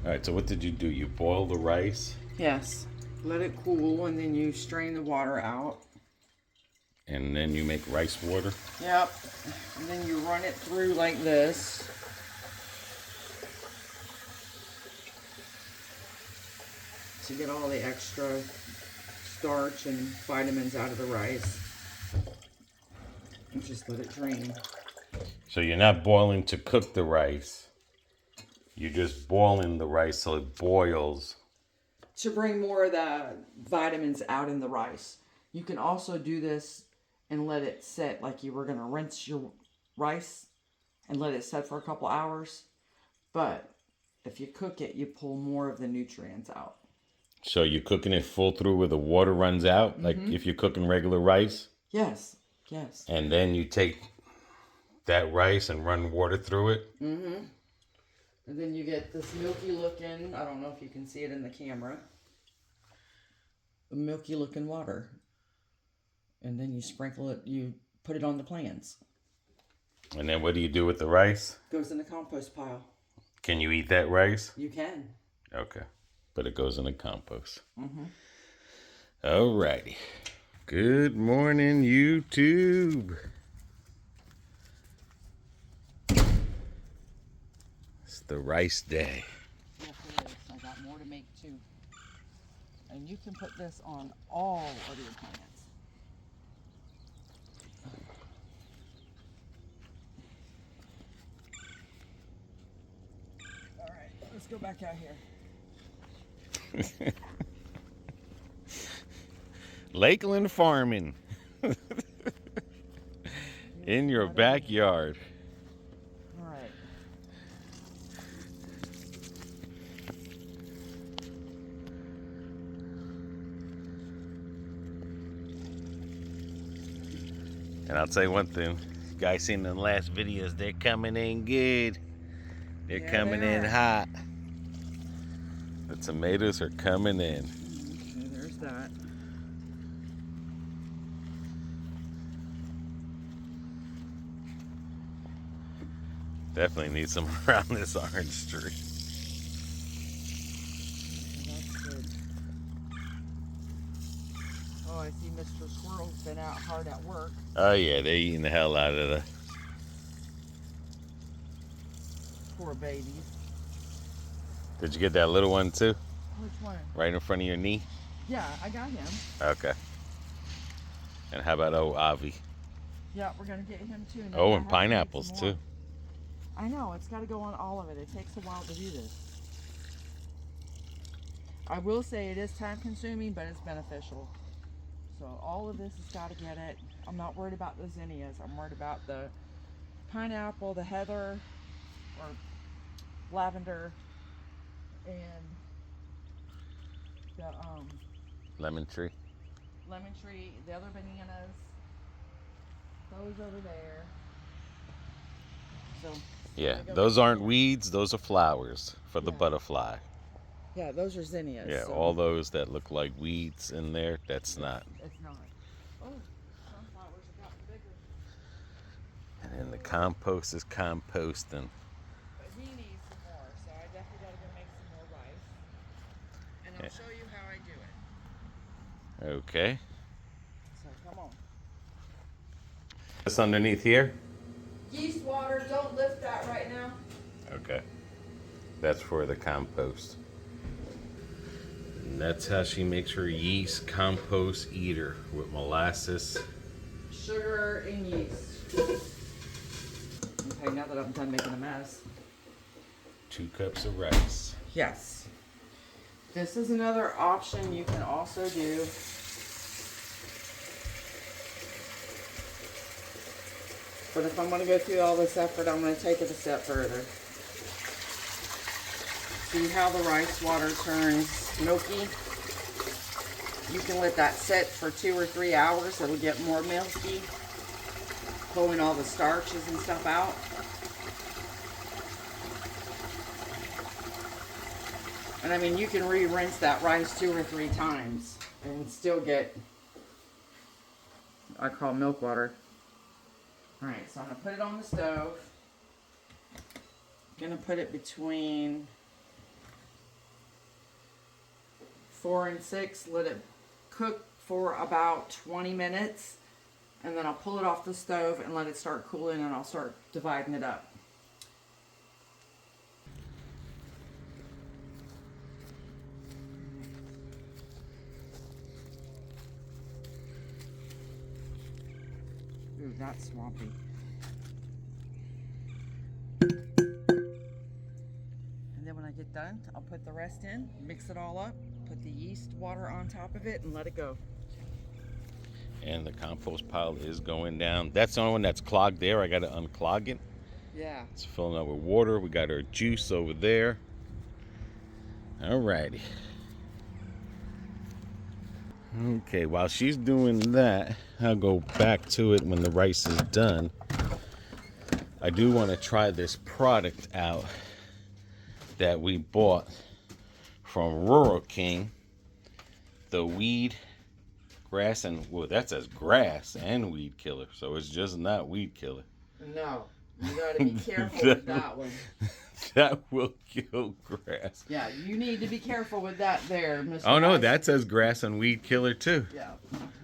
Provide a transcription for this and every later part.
All right, so what did you do? You boil the rice? Yes. Let it cool, and then you strain the water out. And then you make rice water? Yep. And then you run it through like this. To get all the extra starch and vitamins out of the rice. And just let it drain. So you're not boiling to cook the rice. You're just boiling the rice so it boils. To bring more of the vitamins out in the rice. You can also do this and let it set, like you were going to rinse your rice and let it set for a couple hours. But if you cook it, you pull more of the nutrients out. So you're cooking it full through where the water runs out, like if you're cooking regular rice? Yes, yes. And then you take that rice and run water through it? Mm-hmm. And then you get this milky looking, I don't know if you can see it in the camera, the milky looking water. And then you sprinkle it, you put it on the plants. And then what do you do with the rice? Goes in the compost pile. Can you eat that rice? You can. Okay. But it goes in the compost. Mm-hmm. All righty. Good morning, YouTube. It's the rice day. Yes, it is. I got more to make too. And you can put this on all of your plants. All right, let's go back out here. Lakeland farming. In your backyard. All right. And I'll tell you one thing. You guys seen in the last videos, they're coming in good. They're coming in hot. The tomatoes are coming in. Okay, there's that. Definitely need some around this orange tree. That's good. Oh, I see Mr. Squirrel's been out hard at work. Oh yeah, they're eating the hell out of the... Poor babies. Did you get that little one too? Which one? Right in front of your knee? Yeah, I got him. Okay. And how about Avi? Yeah, we're going to get him too. Oh, and pineapples too. I know, it's got to go on all of it. It takes a while to do this. I will say it is time consuming, but it's beneficial. So all of this has got to get it. I'm not worried about the zinnias. I'm worried about the pineapple, the heather, or lavender, and the Lemon tree. lemon tree, the other bananas, those over there. So Yeah, those aren't weeds, those are flowers for the Yeah. butterfly. yeah, those are zinnias. Yeah, so all those that look like weeds in there, that's not. it's not. Oh, sunflowers have gotten bigger. And then the compost is composting. But he needs some more, so I definitely got to go make some more rice. And I'll show you how I do it. Okay. So come on. This underneath here? Yeast water, don't lift that right now. Okay. That's for the compost. And that's how she makes her yeast compost eater with molasses. Sugar and yeast. Okay, now that I'm done making a mess. 2 cups of rice. Yes. This is another option you can also do. But if I'm going to go through all this effort, I'm going to take it a step further. See how the rice water turns milky? You can let that set for 2 or 3 hours. It'll get more milky, pulling all the starches and stuff out. And I mean, you can re-rinse that rice 2 or 3 times and still get, I call milk water. Alright, so I'm going to put it on the stove. I'm going to put it between 4 and 6, let it cook for about 20 minutes, and then I'll pull it off the stove and let it start cooling, and I'll start dividing it up. Ooh, that's swampy. And then when I get done, I'll put the rest in, mix it all up, put the yeast water on top of it, and let it go. And the compost pile is going down. That's the only one that's clogged there. I got to unclog it. Yeah. It's filling up with water. We got our juice over there. Alrighty. Okay, while she's doing that, I'll go back to it when the rice is done. I do want to try this product out that we bought from Rural King. The weed, grass, and, well, that says grass and weed killer. So it's just not weed killer. No, you gotta be careful with that one. That will kill grass. Yeah, you need to be careful with that there, Mr. Oh no, Rice. that says grass and weed killer too. Yeah,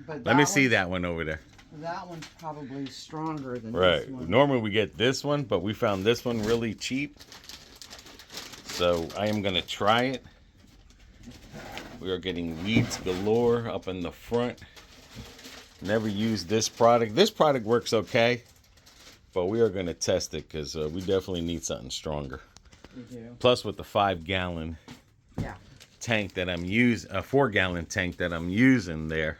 but Let me see that one over there. That one's probably stronger than Right. this one. Normally we get this one, but we found this one really cheap. So I am gonna try it. We are getting weeds galore up in the front. Never used this product. This product works okay, but we are gonna test it because we definitely need something stronger. We do. Plus with the 5-gallon tank that I'm using, a 4-gallon tank that I'm using there,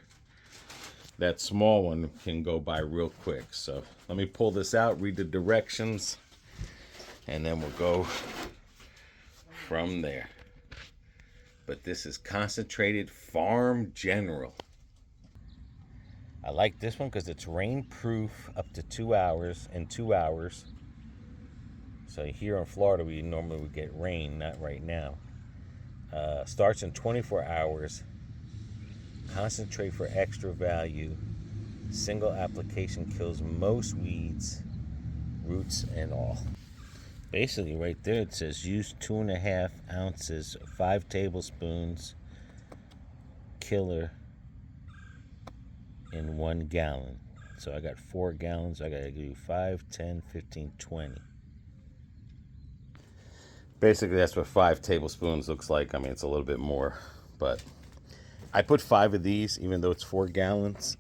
that small one can go by real quick. So let me pull this out, read the directions, and then we'll go from there. But this is concentrated farm general. I like this one because it's rain proof up to 2 hours. In 2 hours. So here in Florida, we normally would get rain, not right now. Starts in 24 hours. Concentrate for extra value. Single application kills most weeds, roots and all. Basically right there it says use 2.5 ounces, 5 tablespoons killer in 1 gallon. So I got 4 gallons. I gotta do 5, 10, 15, 20. Basically that's what 5 tablespoons looks like. I mean, it's a little bit more, but I put 5 of these, even though it's 4 gallons,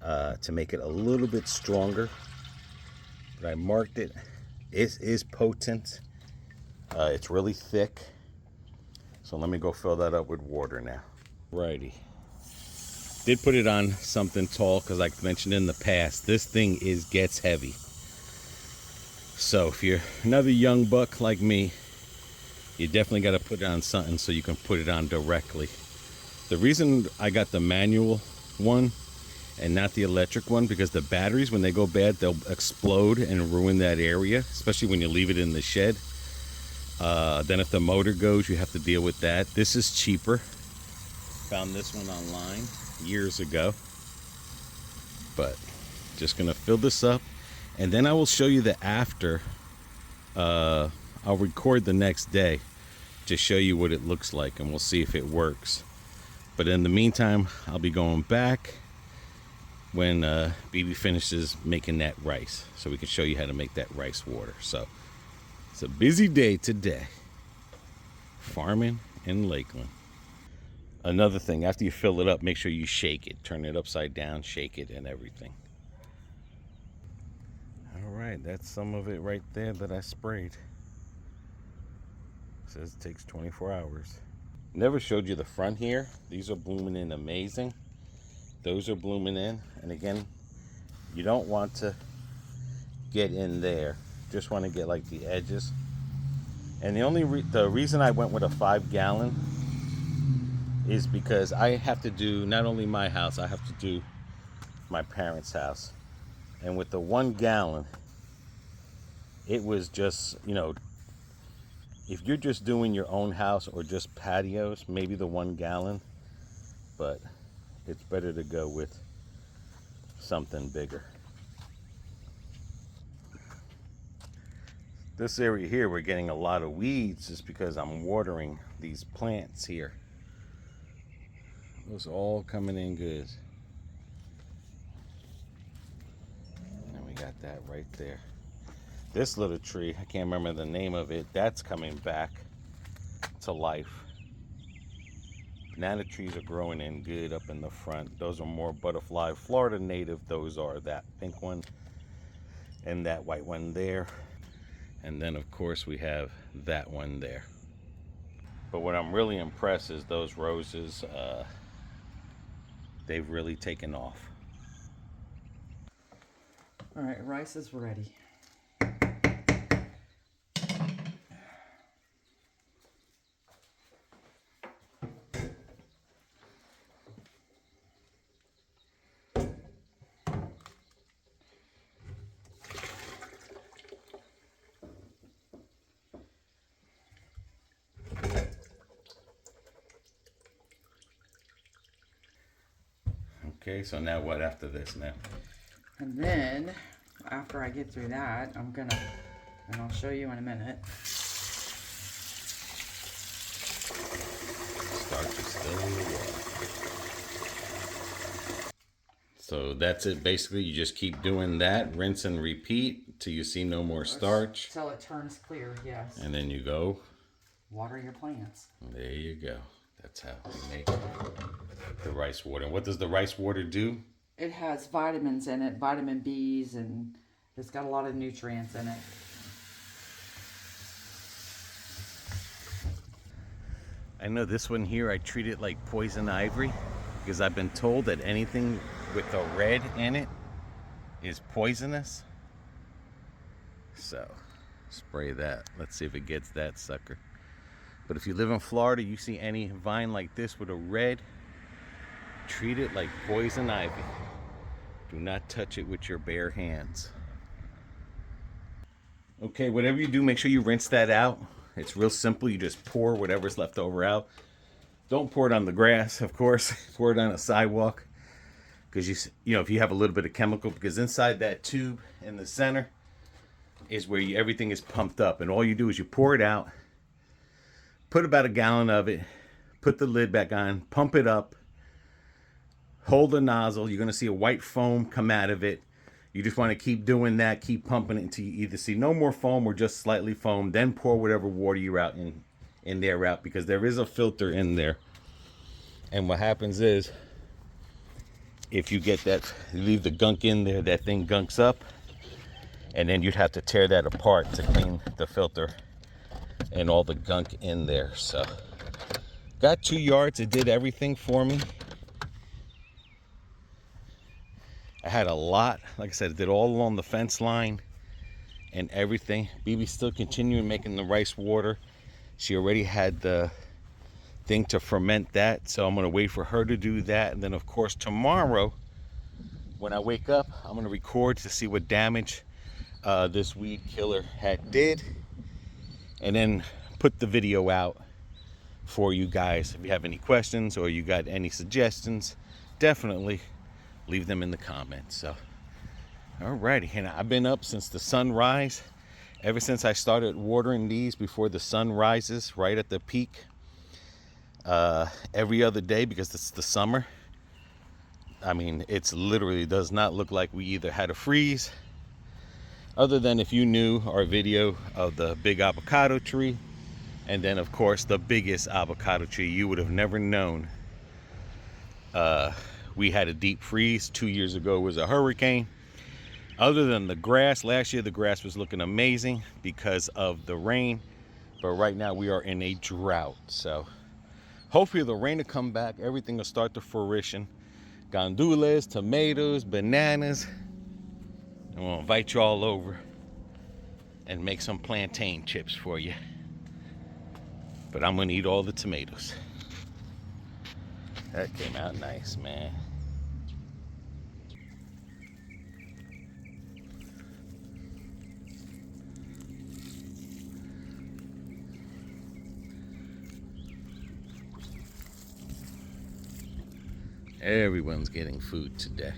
to make it a little bit stronger. But I marked it. It is potent. It's really thick. So let me go fill that up with water now. Righty. Did put it on something tall because, like I mentioned in the past, this thing gets heavy. So if you're another young buck like me, you definitely got to put it on something so you can put it on directly. The reason I got the manual one and not the electric one, because the batteries, when they go bad, they'll explode and ruin that area, especially when you leave it in the shed. Then if the motor goes, you have to deal with that. This is cheaper. Found this one online years ago. But just gonna fill this up, and then I will show you the after. I'll record the next day to show you what it looks like, and we'll see if it works. But in the meantime, I'll be going back when BB finishes making that rice, so we can show you how to make that rice water. So it's a busy day today, farming in Lakeland. Another thing, after you fill it up, make sure you shake it. Turn it upside down, shake it, and everything. All right, that's some of it right there that I sprayed. It says it takes 24 hours. Never showed you the front here. These are blooming in amazing. Those are blooming in. And again, you don't want to get in there. Just want to get like the edges. And the reason I went with a 5-gallon is because I have to do not only my house, I have to do my parents' house. And with the 1 gallon, it was just, you know, if you're just doing your own house or just patios, maybe the 1 gallon, but it's better to go with something bigger. This area here, we're getting a lot of weeds just because I'm watering these plants here. Those all coming in good. And we got that right there. This little tree, I can't remember the name of it, that's coming back to life. Banana trees are growing in good up in the front. Those are more butterfly Florida native. Those are that pink one and that white one there. And then of course we have that one there. But what I'm really impressed is those roses, they've really taken off. All right, rice is ready. Okay, so now what after this now? And then, after I get through that, I'm gonna, and I'll show you in a minute. Starch is still in the water. So that's it basically. You just keep doing that, rinse and repeat till you see no more starch. Till it turns clear, yes. And then you go Water your plants. There you go. That's how we make the rice water. And what does the rice water do? It has vitamins in it, vitamin B's, and it's got a lot of nutrients in it. I know this one here, I treat it like poison ivory because I've been told that anything with a red in it is poisonous. So, spray that. Let's see if it gets that sucker. But if you live in Florida, you see any vine like this with a red, treat it like poison ivy. Do not touch it with your bare hands. Okay, whatever you do, make sure you rinse that out. It's real simple. You just pour whatever's left over out. Don't pour it on the grass, of course. Pour it on a sidewalk. Because you know, if you have a little bit of chemical, because inside that tube in the center is where everything is pumped up. And all you do is you pour it out, put about a gallon of it, put the lid back on, pump it up, hold the nozzle. You're going to see a white foam come out of it. You just want to keep doing that, keep pumping it until you either see no more foam or just slightly foam. Then pour whatever water you're out in there out, because there is a filter in there. And what happens is, if you get that, you leave the gunk in there, that thing gunks up, and then you'd have to tear that apart to clean the filter and all the gunk in there. So got 2 yards. It did everything for me. I had a lot, like I said, it did all along the fence line and everything. BB's still continuing making the rice water. She already had the thing to ferment that, so I'm going to wait for her to do that. And then of course tomorrow when I wake up, I'm going to record to see what damage this weed killer did, and then put the video out for you guys. If you have any questions or you got any suggestions, definitely leave them in the comments. So alrighty, and I've been up since the sunrise, ever since I started watering these before the sun rises, right at the peak, every other day, because it's the summer. I mean, it's literally does not look like we either had a freeze, other than if you knew our video of the big avocado tree, and then of course the biggest avocado tree, you would have never known we had a deep freeze. 2 years ago was a hurricane. Other than the grass, last year the grass was looking amazing because of the rain, but right now we are in a drought. So hopefully the rain will come back, everything will start to fruition. Gandules, tomatoes, bananas, and we'll invite you all over and make some plantain chips for you. But I'm gonna eat all the tomatoes. That came out nice, man. Everyone's getting food today.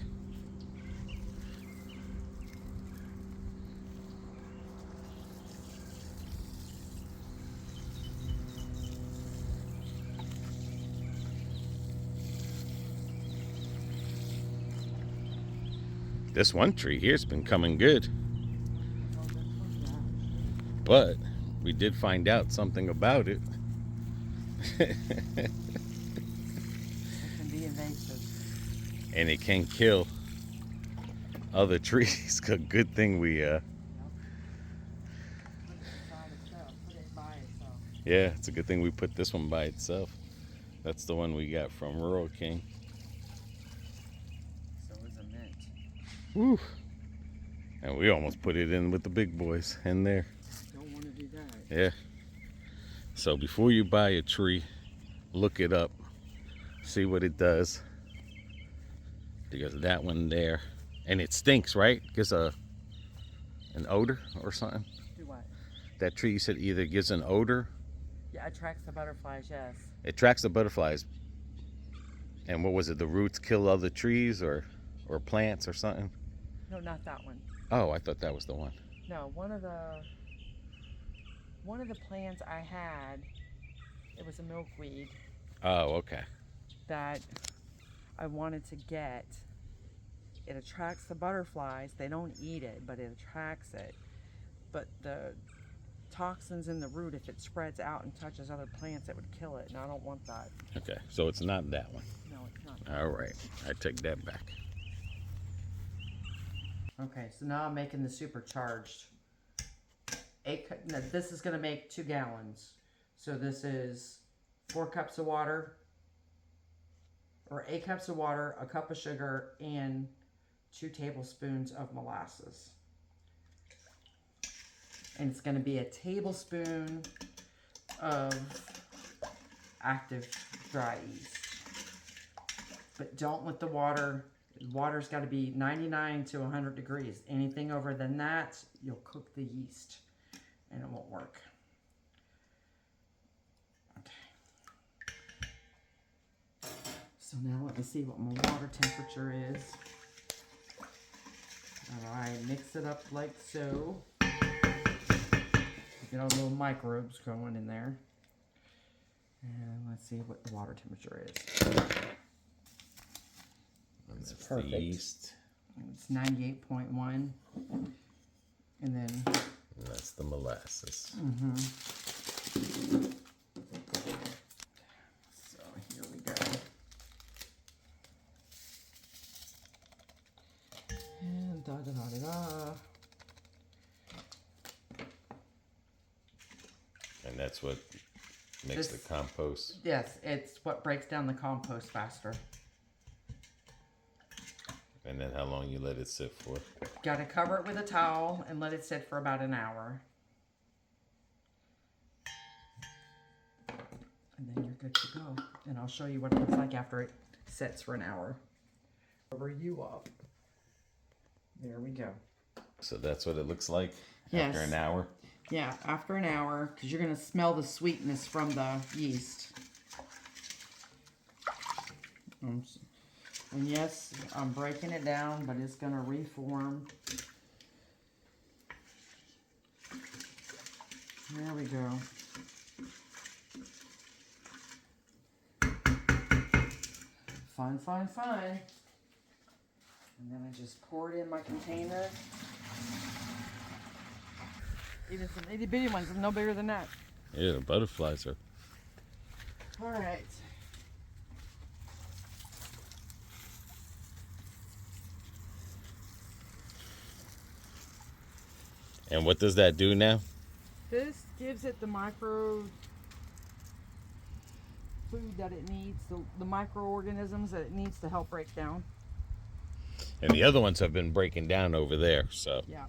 This one tree here's been coming good. But we did find out something about it. It can be invasive. And it can kill other trees. Good thing we Yep. Put it beside itself. Put it by itself. yeah, it's a good thing we put this one by itself. That's the one we got from Rural King. So is a mint. Woo. And we almost put it in with the big boys in there. Don't want to do that. Yeah. So before you buy a tree, look it up, see what it does. Because that one there, and it stinks, right? Gives an odor or something. Do what? That tree you said either gives an odor. Yeah, it attracts the butterflies, yes. It attracts the butterflies. And what was it? The roots kill other trees or plants or something? No, not that one. Oh, I thought that was the one. No, one of the plants I had, it was a milkweed Oh, okay. that I wanted to get. It attracts the butterflies. They don't eat it, but it attracts it. But the toxins in the root, if it spreads out and touches other plants, it would kill it, and I don't want that. Okay, so it's not that one. No, it's not. All right, I take that back. Okay, so now I'm making the supercharged. This is going to make 2 gallons. So this is 4 cups of water, or 8 cups of water, a cup of sugar, and 2 tablespoons of molasses. And it's going to be a tablespoon of active dry yeast. But don't let the water's got to be 99 to 100 degrees. Anything over than that, you'll cook the yeast and it won't work. Okay. So now let me see what my water temperature is. Alright, mix it up like so. Get all the little microbes going in there. And let's see what the water temperature is. It's perfect. The yeast. It's 98.1. And then... And that's the molasses. So here we go. And da-da-da-da-da. And that's what makes the compost. Yes, it's what breaks down the compost faster. And then how long you let it sit for? Got to cover it with a towel and let it sit for about an hour. And then you're good to go. And I'll show you what it looks like after it sits for an hour. Cover you up. There we go. So that's what it looks like Yes. after an hour? Yeah, after an hour, because you're going to smell the sweetness from the yeast. And yes, I'm breaking it down, but it's going to reform. There we go. Fun, fun, fun. And then I just pour it in my container. Even some itty bitty ones, no bigger than that. Yeah, the butterflies are. All right. And what does that do now? This gives it the micro food that it needs, the microorganisms that it needs to help break down. And the other ones have been breaking down over there, so. Yeah.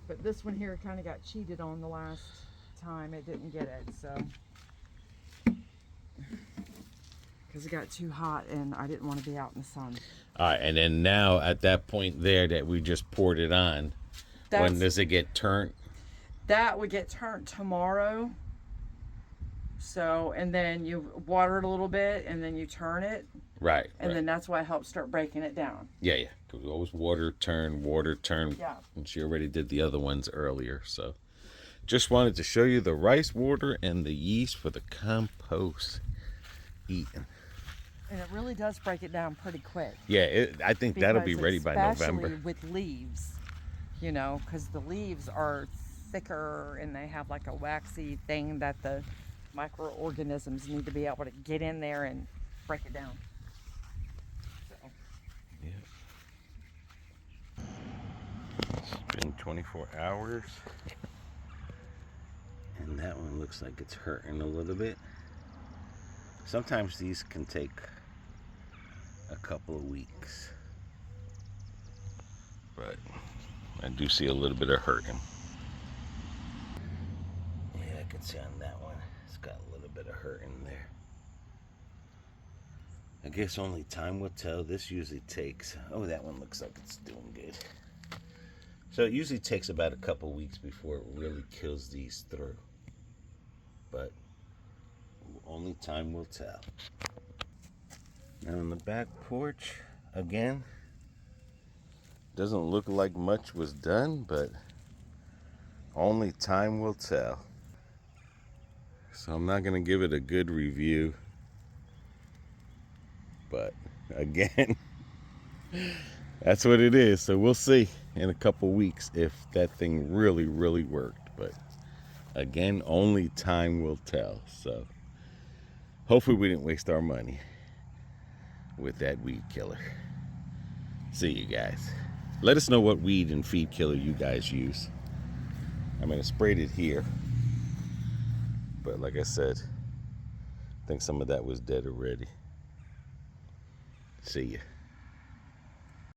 But this one here kind of got cheated on the last time. It didn't get it, so. Because it got too hot and I didn't want to be out in the sun. All right, and then now at that point there that we just poured it on, when does it get turned? That would get turned tomorrow. So, and then you water it a little bit and then you turn it. Right. And then that's why it helps start breaking it down. Yeah, yeah. We always water, turn. Yeah. And she already did the other ones earlier, so. Just wanted to show you the rice water and the yeast for the compost eating. And it really does break it down pretty quick. Yeah, I think that'll be Because ready by November. especially with leaves, you know, because the leaves are thicker and they have like a waxy thing that the microorganisms need to be able to get in there and break it down. So, Yeah. It's been 24 hours. And that one looks like it's hurting a little bit. Sometimes these can take a couple of weeks. But I do see a little bit of hurting. Yeah, I can see on that one. It's got a little bit of hurt in there. I guess only time will tell. This usually takes, oh, that one looks like it's doing good. So it usually takes about a couple weeks before it really kills these through. But only time will tell. Now on the back porch, again, doesn't look like much was done, but only time will tell. So I'm not gonna give it a good review, but again, that's what it is. So we'll see in a couple weeks if that thing really, really worked. But again, only time will tell. So hopefully we didn't waste our money with that weed killer. See you guys. Let us know what weed and feed killer you guys use. I mean, I sprayed it here, but like I said, I think some of that was dead already. See ya.